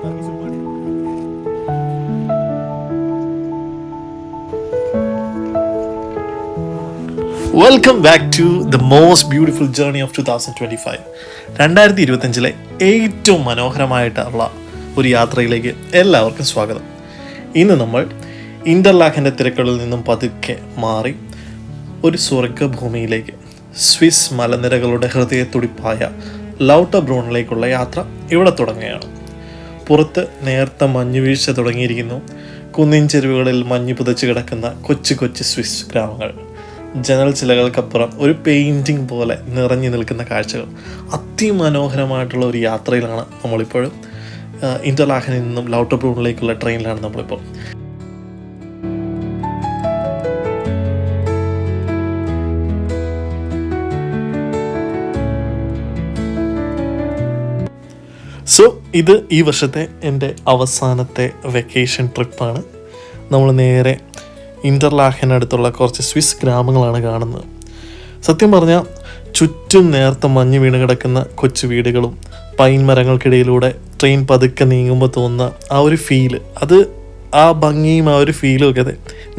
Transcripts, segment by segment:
Welcome back to the most beautiful journey of 2025. 2025 ഏറ്റവും മനോഹരമായിട്ടുള്ള ഒരു യാത്രയിലേക്ക് എല്ലാവർക്കും സ്വാഗതം. ഇന്ന് നമ്മൾ ഇൻ്റർലാക്കിൻ്റെ തിരക്കുകളിൽ നിന്നും പതുക്കെ മാറി ഒരു സ്വർഗഭൂമിയിലേക്ക്, സ്വിസ് മലനിരകളുടെ ഹൃദയത്തുടിപ്പായ ലൗട്ടർബ്രൂണിലേക്കുള്ള യാത്ര ഇവിടെ തുടങ്ങുകയാണ്. പുറത്ത് നേർത്ത മഞ്ഞുവീഴ്ച തുടങ്ങിയിരിക്കുന്നു. കുന്നിൻ ചെരുവുകളിൽ മഞ്ഞ് പുതച്ച് കിടക്കുന്ന കൊച്ചു കൊച്ചു സ്വിസ് ഗ്രാമങ്ങൾ, ജനൽ ചിലകൾക്കപ്പുറം ഒരു പെയിൻറ്റിങ് പോലെ നിറഞ്ഞു നിൽക്കുന്ന കാഴ്ചകൾ. അതിമനോഹരമായിട്ടുള്ള ഒരു യാത്രയിലാണ് നമ്മളിപ്പോഴും. ഇൻ്റർലാക്കിനിൽ നിന്നും ലൗട്ടർബ്രൂണിലേക്കുള്ള ട്രെയിനിലാണ് നമ്മളിപ്പോൾ. സോ ഇത് ഈ വർഷത്തെ എൻ്റെ അവസാനത്തെ വെക്കേഷൻ ട്രിപ്പാണ്. നമ്മൾ നേരെ ഇൻ്റർലാക്കിനടുത്തുള്ള കുറച്ച് സ്വിസ് ഗ്രാമങ്ങളാണ് കാണുന്നത്. സത്യം പറഞ്ഞാൽ ചുറ്റും നേർത്ത മഞ്ഞ് വീണ് കിടക്കുന്ന കൊച്ചു വീടുകളും പൈൻ മരങ്ങൾക്കിടയിലൂടെ ട്രെയിൻ പതുക്കെ നീങ്ങുമ്പോൾ തോന്നുന്ന ആ ഒരു ഫീല്, ആ ഭംഗിയും ആ ഒരു ഫീലും ഒക്കെ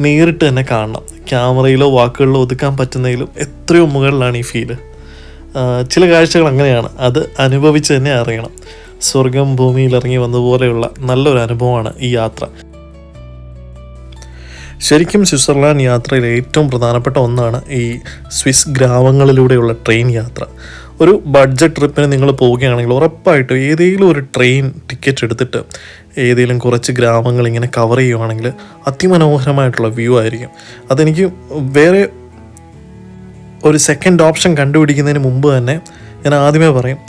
നേരിട്ട് തന്നെ കാണണം. ക്യാമറയിലോ വാക്കുകളിലോ ഒതുക്കാൻ പറ്റുന്നതിലും എത്രയോ മുകളിലാണ് ഈ ഫീല്. ചില കാഴ്ചകൾ അങ്ങനെയാണ്, അത് അനുഭവിച്ച് തന്നെ അറിയണം. സ്വർഗം ഭൂമിയിൽ ഇറങ്ങി വന്നതുപോലെയുള്ള നല്ലൊരു അനുഭവമാണ് ഈ യാത്ര. ശരിക്കും സ്വിറ്റ്സർലാൻഡ് യാത്രയിൽ ഏറ്റവും പ്രധാനപ്പെട്ട ഒന്നാണ് ഈ സ്വിസ് ഗ്രാമങ്ങളിലൂടെയുള്ള ട്രെയിൻ യാത്ര. ഒരു ബഡ്ജറ്റ് ട്രിപ്പിന് നിങ്ങൾ പോവുകയാണെങ്കിൽ ഉറപ്പായിട്ടും ഏതെങ്കിലും ഒരു ട്രെയിൻ ടിക്കറ്റ് എടുത്തിട്ട് ഏതെങ്കിലും കുറച്ച് ഗ്രാമങ്ങൾ ഇങ്ങനെ കവർ ചെയ്യുവാണെങ്കിൽ അതിമനോഹരമായിട്ടുള്ള വ്യൂ ആയിരിക്കും. അതെനിക്ക് വേറെ ഒരു സെക്കൻഡ് ഓപ്ഷൻ കണ്ടുപിടിക്കുന്നതിന് മുമ്പ് തന്നെ ഞാൻ ആദ്യമേ പറയും,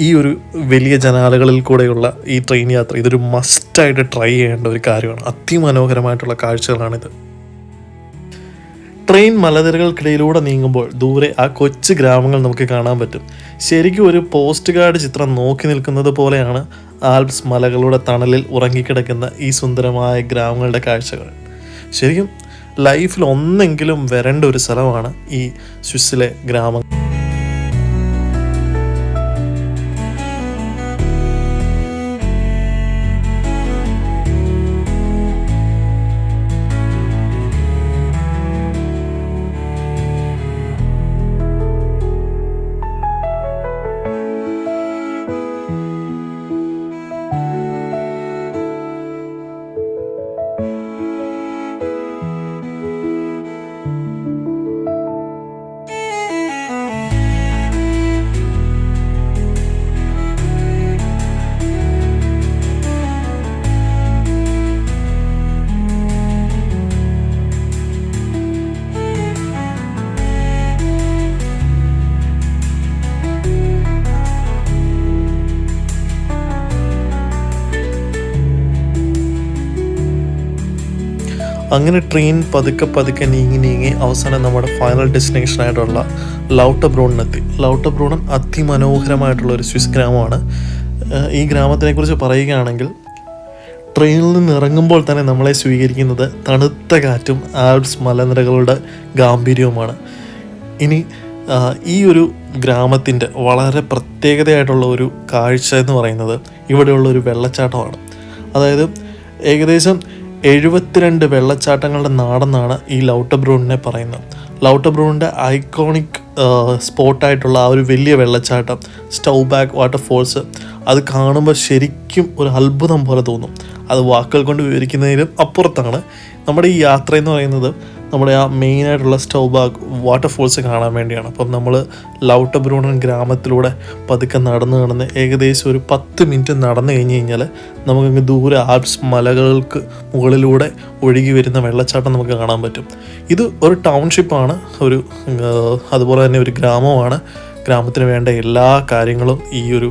ഈ ഒരു വലിയ ജനാലകളിൽ കൂടെയുള്ള ഈ ട്രെയിൻ യാത്ര ഇതൊരു മസ്റ്റായിട്ട് ട്രൈ ചെയ്യേണ്ട ഒരു കാര്യമാണ്. അതിമനോഹരമായിട്ടുള്ള കാഴ്ചകളാണിത്. ട്രെയിൻ മലനിരകൾക്കിടയിലൂടെ നീങ്ങുമ്പോൾ ദൂരെ ആ കൊച്ചു ഗ്രാമങ്ങൾ നമുക്ക് കാണാൻ പറ്റും. ശരിക്കും ഒരു പോസ്റ്റ് കാർഡ് ചിത്രം നോക്കി നിൽക്കുന്നത് പോലെയാണ് ആൽപ്സ് മലകളുടെ തണലിൽ ഉറങ്ങിക്കിടക്കുന്ന ഈ സുന്ദരമായ ഗ്രാമങ്ങളുടെ കാഴ്ചകൾ. ശരിക്കും ലൈഫിൽ ഒന്നെങ്കിലും വരേണ്ട ഒരു സ്ഥലമാണ് ഈ സ്വിസ്സിലെ ഗ്രാമങ്ങൾ. അങ്ങനെ ട്രെയിൻ പതുക്കെ നീങ്ങി അവസാനം നമ്മുടെ ഫൈനൽ ഡെസ്റ്റിനേഷനായിട്ടുള്ള ലൗട്ടർബ്രൂണിനെത്തി. ലൗട്ടർബ്രൂണൻ അതിമനോഹരമായിട്ടുള്ള ഒരു സ്വിസ് ഗ്രാമമാണ്. ഈ ഗ്രാമത്തിനെക്കുറിച്ച് പറയുകയാണെങ്കിൽ ട്രെയിനിൽ നിന്ന് ഇറങ്ങുമ്പോൾ തന്നെ നമ്മളെ സ്വീകരിക്കുന്നത് തണുത്ത കാറ്റും ആൽപ്സ് മലനിരകളുടെ ഗാംഭീര്യവുമാണ്. ഇനി ഈ ഒരു ഗ്രാമത്തിൻ്റെ വളരെ പ്രത്യേകതയായിട്ടുള്ള ഒരു കാഴ്ച എന്ന് പറയുന്നത് ഇവിടെയുള്ള ഒരു വെള്ളച്ചാട്ടമാണ്. അതായത് ഏകദേശം 72 വെള്ളച്ചാട്ടങ്ങളുടെ നാടെന്നാണ് ഈ ലൗട്ടർബ്രൂണിനെ പറയുന്നത്. ലൗട്ടർബ്രൂണിൻ്റെ ഐക്കോണിക് സ്പോട്ടായിട്ടുള്ള ആ ഒരു വലിയ വെള്ളച്ചാട്ടം സ്റ്റൗബാക്ക് വാട്ടർഫോൾസ്, അത് കാണുമ്പോൾ ശരിക്കും ഒരു അത്ഭുതം പോലെ തോന്നും. അത് വാക്കുകൾ കൊണ്ട് വിവരിക്കുന്നതിലും അപ്പുറത്താണ്. നമ്മുടെ ഈ യാത്ര എന്ന് പറയുന്നത് നമ്മുടെ ആ മെയിനായിട്ടുള്ള സ്റ്റൗബാക്ക് വാട്ടർഫോൾസ് കാണാൻ വേണ്ടിയാണ്. അപ്പം നമ്മൾ ലൗട്ടർബ്രൂണൻ ഗ്രാമത്തിലൂടെ പതുക്കെ നടന്ന് ഏകദേശം ഒരു 10 മിനിറ്റ് നടന്നു കഴിഞ്ഞാൽ നമുക്കങ്ങ് ദൂരെ ആൽപ്സ് മലകൾക്ക് മുകളിലൂടെ ഒഴുകി വരുന്ന വെള്ളച്ചാട്ടം നമുക്ക് കാണാൻ പറ്റും. ഇത് ഒരു ടൗൺഷിപ്പാണ്, അതുപോലെ തന്നെ ഒരു ഗ്രാമമാണ്. ഗ്രാമത്തിന് വേണ്ട എല്ലാ കാര്യങ്ങളും ഈ ഒരു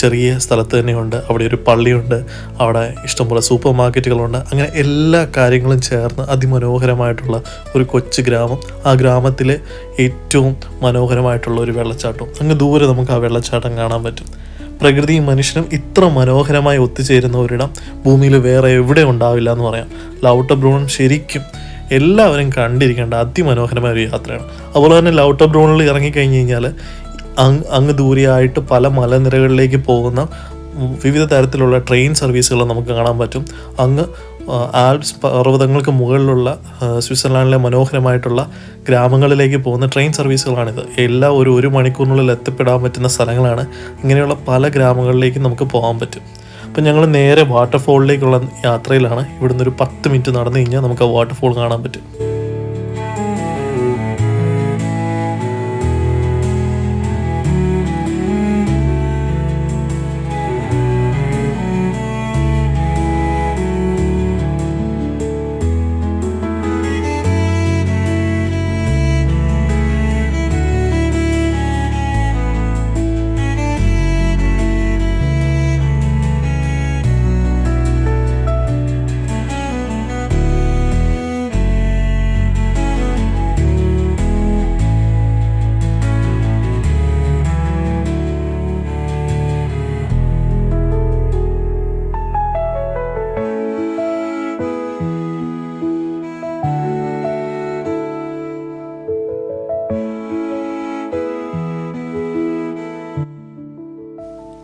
ചെറിയ സ്ഥലത്ത് തന്നെയുണ്ട്. അവിടെ ഒരു പള്ളിയുണ്ട്, അവിടെ ഇഷ്ടംപോലെ സൂപ്പർ മാർക്കറ്റുകളുണ്ട്. അങ്ങനെ എല്ലാ കാര്യങ്ങളും ചേർന്ന് അതിമനോഹരമായിട്ടുള്ള ഒരു കൊച്ചു ഗ്രാമം. ആ ഗ്രാമത്തിലെ ഏറ്റവും മനോഹരമായിട്ടുള്ള ഒരു വെള്ളച്ചാട്ടം. അങ്ങ് ദൂരെ നമുക്ക് ആ വെള്ളച്ചാട്ടം കാണാൻ പറ്റും. പ്രകൃതിയും മനുഷ്യനും ഇത്ര മനോഹരമായി ഒത്തുചേരുന്ന ഒരിടം ഭൂമിയിൽ വേറെ എവിടെ ഉണ്ടാവില്ല എന്ന് പറയാം. ലൗട്ടർബ്രൂണൻ ശരിക്കും എല്ലാവരും കണ്ടിരിക്കേണ്ട അതിമനോഹരമായ ഒരു യാത്രയാണ്. അതുപോലെ തന്നെ ലൗട്ടർബ്രൂണിൽ ഇറങ്ങിക്കഴിഞ്ഞ് കഴിഞ്ഞാൽ അങ്ങ് ദൂരെയായിട്ട് പല മലനിരകളിലേക്ക് പോകുന്ന വിവിധ തരത്തിലുള്ള ട്രെയിൻ സർവീസുകൾ നമുക്ക് കാണാൻ പറ്റും. അങ്ങ് ആൽപ്സ് പർവ്വതങ്ങൾക്ക് മുകളിലുള്ള സ്വിറ്റ്സർലാൻഡിലെ മനോഹരമായിട്ടുള്ള ഗ്രാമങ്ങളിലേക്ക് പോകുന്ന ട്രെയിൻ സർവീസുകളാണിത്. എല്ലാം ഒരു മണിക്കൂറിനുള്ളിൽ എത്തിപ്പെടാൻ പറ്റുന്ന സ്ഥലങ്ങളാണ്. ഇങ്ങനെയുള്ള പല ഗ്രാമങ്ങളിലേക്കും നമുക്ക് പോകാൻ പറ്റും. അപ്പം ഞങ്ങൾ നേരെ വാട്ടർഫോളിലേക്കുള്ള യാത്രയിലാണ്. ഇവിടുന്ന് ഒരു 10 മിനിറ്റ് നടന്നു കഴിഞ്ഞാൽ നമുക്ക് ആ വാട്ടർഫോൾ കാണാൻ പറ്റും.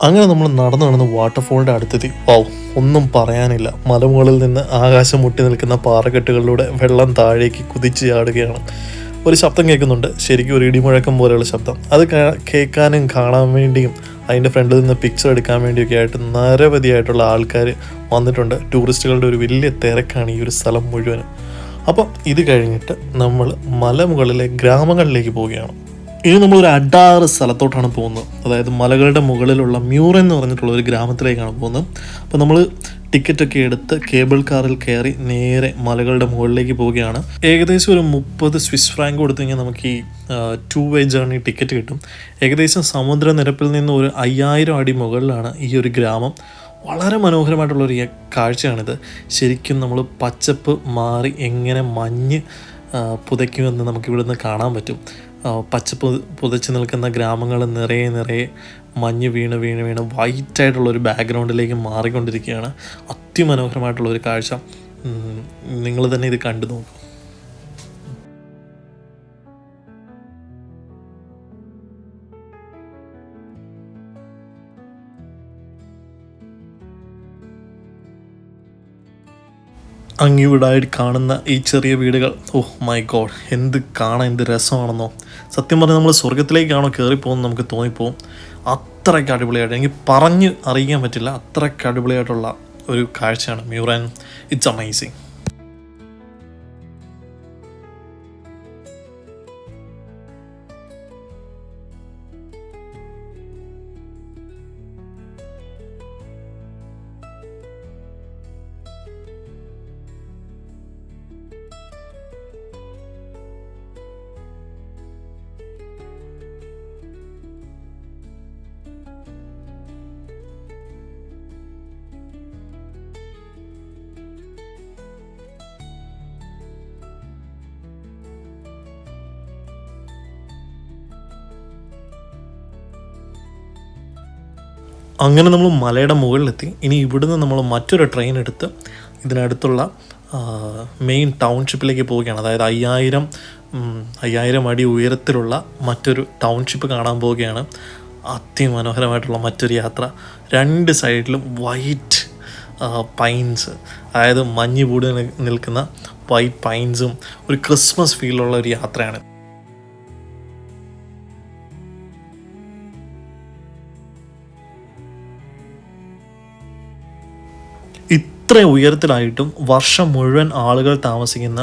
അങ്ങനെ നമ്മൾ നടന്ന് വാട്ടർഫോളിൻ്റെ അടുത്തെത്തി. വാവ്, ഒന്നും പറയാനില്ല. മലമുകളിൽ നിന്ന് ആകാശം മുട്ടി നിൽക്കുന്ന പാറക്കെട്ടുകളിലൂടെ വെള്ളം താഴേക്ക് കുതിച്ച് ചാടുകയാണ്. ഒരു ശബ്ദം കേൾക്കുന്നുണ്ട്, ശരിക്കും ഒരു ഇടിമുഴക്കം പോലെയുള്ള ശബ്ദം. അത് കേൾക്കാനും കാണാൻ വേണ്ടിയും അതിൻ്റെ ഫ്രണ്ടിൽ നിന്ന് പിക്ചർ എടുക്കാൻ വേണ്ടിയൊക്കെ ആയിട്ട് നിരവധിയായിട്ടുള്ള ആൾക്കാർ വന്നിട്ടുണ്ട്. ടൂറിസ്റ്റുകളുടെ ഒരു വലിയ തിരക്കാണ് ഈ ഒരു സ്ഥലം മുഴുവനും. അപ്പം ഇത് കഴിഞ്ഞിട്ട് നമ്മൾ മലമുകളിലെ ഗ്രാമങ്ങളിലേക്ക് പോവുകയാണ്. ഇനി നമ്മളൊരു അഡാറ് സ്ഥലത്തോട്ടാണ് പോകുന്നത്. അതായത് മലകളുടെ മുകളിലുള്ള മ്യൂറൻ എന്ന് പറഞ്ഞിട്ടുള്ള ഒരു ഗ്രാമത്തിലേക്കാണ് പോകുന്നത്. അപ്പോൾ നമ്മൾ ടിക്കറ്റൊക്കെ എടുത്ത് കേബിൾ കാറിൽ കയറി നേരെ മലകളുടെ മുകളിലേക്ക് പോവുകയാണ്. ഏകദേശം ഒരു 30 സ്വിസ് ഫ്രാങ്ക് കൊടുത്തു കഴിഞ്ഞാൽ നമുക്ക് ഈ 2 വേ ജേർണി ടിക്കറ്റ് കിട്ടും. ഏകദേശം സമുദ്രനിരപ്പിൽ നിന്ന് ഒരു 5000 അടി മുകളിലാണ് ഈ ഒരു ഗ്രാമം. വളരെ മനോഹരമായിട്ടുള്ളൊരു കാഴ്ചയാണിത്. ശരിക്കും നമ്മൾ പച്ചപ്പ് മാറി എങ്ങനെ മഞ്ഞ് പുതയ്ക്കുമെന്ന് നമുക്കിവിടുന്ന് കാണാൻ പറ്റും. പച്ചപ്പ് പുതച്ച് നിൽക്കുന്ന ഗ്രാമങ്ങൾ നിറയെ മഞ്ഞ് വീണ് വൈറ്റായിട്ടുള്ളൊരു ബാക്ക്ഗ്രൗണ്ടിലേക്ക് മാറിക്കൊണ്ടിരിക്കുകയാണ്. അതിമനോഹരമായിട്ടുള്ളൊരു കാഴ്ച. നിങ്ങൾ തന്നെ ഇത് കണ്ടു നോക്കും. അങ്ങിവിടായിട്ട് കാണുന്ന ഈ ചെറിയ വീടുകൾ, ഓഹ് മൈ ഗോഡ്, എന്ത് കാണാൻ എന്ത് രസമാണെന്നോ. സത്യം പറഞ്ഞാൽ നമ്മൾ സ്വർഗത്തിലേക്കാണോ കയറിപ്പോകുന്നത് നമുക്ക് തോന്നിപ്പോവും. അത്രയ്ക്ക് അടിപൊളിയായിട്ട്, എനിക്ക് പറഞ്ഞ് അറിയിക്കാൻ പറ്റില്ല, അത്രയ്ക്ക് അടിപൊളിയായിട്ടുള്ള ഒരു കാഴ്ചയാണ് മ്യൂറൻ. It's amazing. അങ്ങനെ നമ്മൾ മലയുടെ മുകളിലെത്തി. ഇനി ഇവിടുന്ന് നമ്മൾ മറ്റൊരു ട്രെയിൻ എടുത്ത് ഇതിനടുത്തുള്ള മെയിൻ ടൗൺഷിപ്പിലേക്ക് പോവുകയാണ്. അതായത് 5000 അടി ഉയരത്തിലുള്ള മറ്റൊരു ടൗൺഷിപ്പ് കാണാൻ പോവുകയാണ്. അതിമനോഹരമായിട്ടുള്ള മറ്റൊരു യാത്ര. 2 സൈഡിലും വൈറ്റ് പൈൻസ്, അതായത് മഞ്ഞ് കൂടി നിൽക്കുന്ന വൈറ്റ് പൈൻസും ഒരു ക്രിസ്മസ് ഫീലുള്ള ഒരു യാത്രയാണ്. ഇത്ര ഉയരത്തിലായിട്ടും വർഷം മുഴുവൻ ആളുകൾ താമസിക്കുന്ന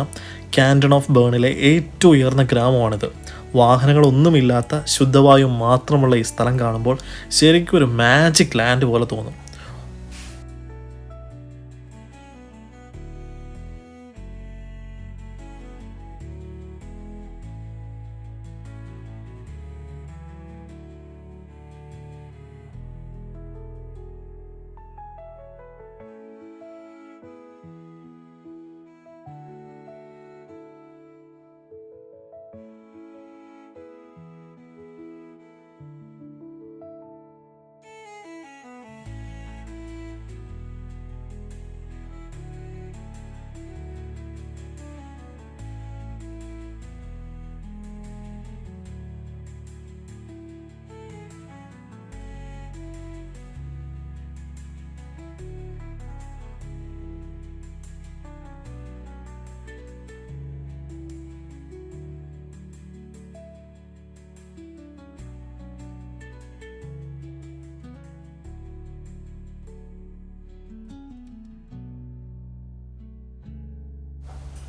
കാൻറ്റൺ ഓഫ് ബേണിലെ ഏറ്റവും ഉയർന്ന ഗ്രാമമാണിത്. വാഹനങ്ങളൊന്നുമില്ലാത്ത ശുദ്ധവായു മാത്രമുള്ള ഈ സ്ഥലം കാണുമ്പോൾ ശരിക്കും ഒരു മാജിക് ലാൻഡ് പോലെ തോന്നും.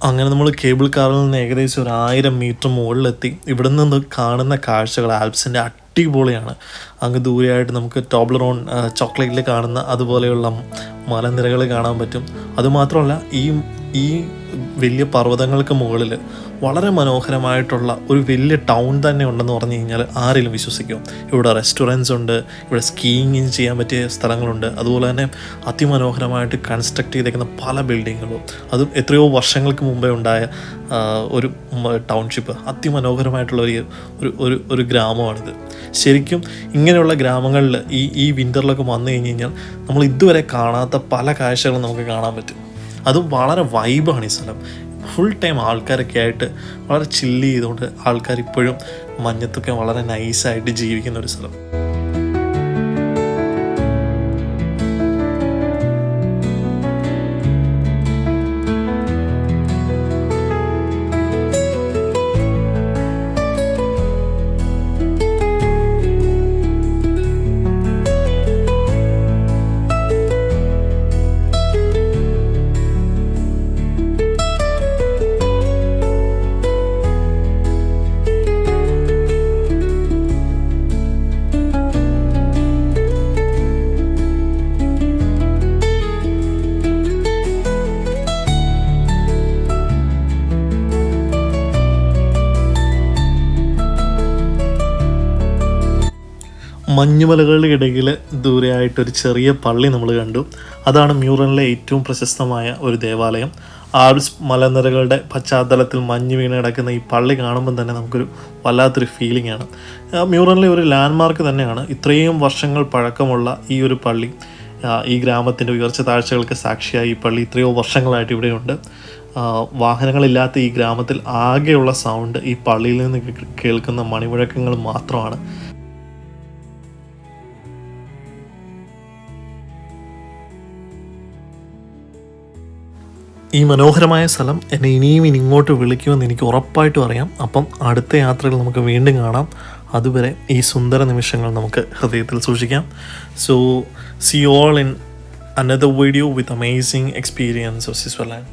അങ്ങനെ നമ്മൾ കേബിൾ കാറിൽ നിന്ന് ഏകദേശം ഒരു 1000 മീറ്റർ മുകളിലെത്തി. ഇവിടെ നിന്ന് കാണുന്ന കാഴ്ചകൾ ആൽപ്സിൻ്റെ അടിപൊളിയാണ്. അങ്ങ് ദൂരെയായിട്ട് നമുക്ക് ടോബ്ലറോൺ ചോക്ലേറ്റിൽ കാണുന്ന അതുപോലെയുള്ള മലനിരകൾ കാണാൻ പറ്റും. അതുമാത്രമല്ല ഈ വലിയ പർവ്വതങ്ങൾക്ക് മുകളിൽ വളരെ മനോഹരമായിട്ടുള്ള ഒരു വലിയ ടൗൺ തന്നെ ഉണ്ടെന്ന് പറഞ്ഞു കഴിഞ്ഞാൽ ആരെങ്കിലും വിശ്വസിക്കും. ഇവിടെ റെസ്റ്റോറൻറ്റ്സ് ഉണ്ട്, ഇവിടെ സ്കീയിങ് ചെയ്യാൻ പറ്റിയ സ്ഥലങ്ങളുണ്ട്. അതുപോലെ തന്നെ അതിമനോഹരമായിട്ട് കൺസ്ട്രക്ട് ചെയ്തേക്കുന്ന പല ബിൽഡിങ്ങുകളും, അതും എത്രയോ വർഷങ്ങൾക്ക് മുമ്പേ ഉണ്ടായ ഒരു ടൗൺഷിപ്പ്. അതിമനോഹരമായിട്ടുള്ള ഒരു ഗ്രാമമാണിത്. ശരിക്കും ഇങ്ങനെയുള്ള ഗ്രാമങ്ങളിൽ ഈ വിൻ്ററിലൊക്കെ വന്നു കഴിഞ്ഞ് കഴിഞ്ഞാൽ നമ്മൾ ഇതുവരെ കാണാത്ത പല കാഴ്ചകളും നമുക്ക് കാണാൻ പറ്റും. അതും വളരെ വൈബാണ് ഈ സ്ഥലം. ഫുൾ ടൈം ആൾക്കാരൊക്കെ ആയിട്ട് വളരെ ചില്ല് ചെയ്തുകൊണ്ട് ആൾക്കാർ ഇപ്പോഴും മഞ്ഞത്തൊക്കെ വളരെ നൈസായിട്ട് ജീവിക്കുന്ന ഒരു സ്ഥലം. മഞ്ഞുമലകളുടെ ഇടയിൽ ദൂരെയായിട്ടൊരു ചെറിയ പള്ളി നമ്മൾ കണ്ടു. അതാണ് മ്യൂറനിലെ ഏറ്റവും പ്രശസ്തമായ ഒരു ദേവാലയം. ആൽപ്സ് മലനിരകളുടെ പശ്ചാത്തലത്തിൽ മഞ്ഞ് വീണ് കിടക്കുന്ന ഈ പള്ളി കാണുമ്പം തന്നെ നമുക്കൊരു വല്ലാത്തൊരു ഫീലിംഗ് ആണ്. മ്യൂറനിലെ ഒരു ലാൻഡ്മാർക്ക് തന്നെയാണ്. ഇത്രയും വർഷങ്ങൾ പഴക്കമുള്ള ഈ ഒരു പള്ളി, ഈ ഗ്രാമത്തിൻ്റെ ഉയർച്ച താഴ്ചകൾക്ക് സാക്ഷിയായി ഈ പള്ളി എത്രയോ വർഷങ്ങളായിട്ട് ഇവിടെയുണ്ട്. വാഹനങ്ങളില്ലാത്ത ഈ ഗ്രാമത്തിൽ ആകെയുള്ള സൗണ്ട് ഈ പള്ളിയിൽ നിന്ന് കേൾക്കുന്ന മണിമുഴക്കങ്ങൾ മാത്രമാണ്. ഈ മനോഹരമായ സ്ഥലം എന്നെ ഇനിയും ഇങ്ങോട്ട് വിളിക്കുമെന്ന് എനിക്ക് ഉറപ്പായിട്ടും അറിയാം. അപ്പം അടുത്ത യാത്രകൾ നമുക്ക് വീണ്ടും കാണാം. അതുവരെ ഈ സുന്ദര നിമിഷങ്ങൾ നമുക്ക് ഹൃദയത്തിൽ സൂക്ഷിക്കാം. So see you all in another video with amazing experience of Switzerland.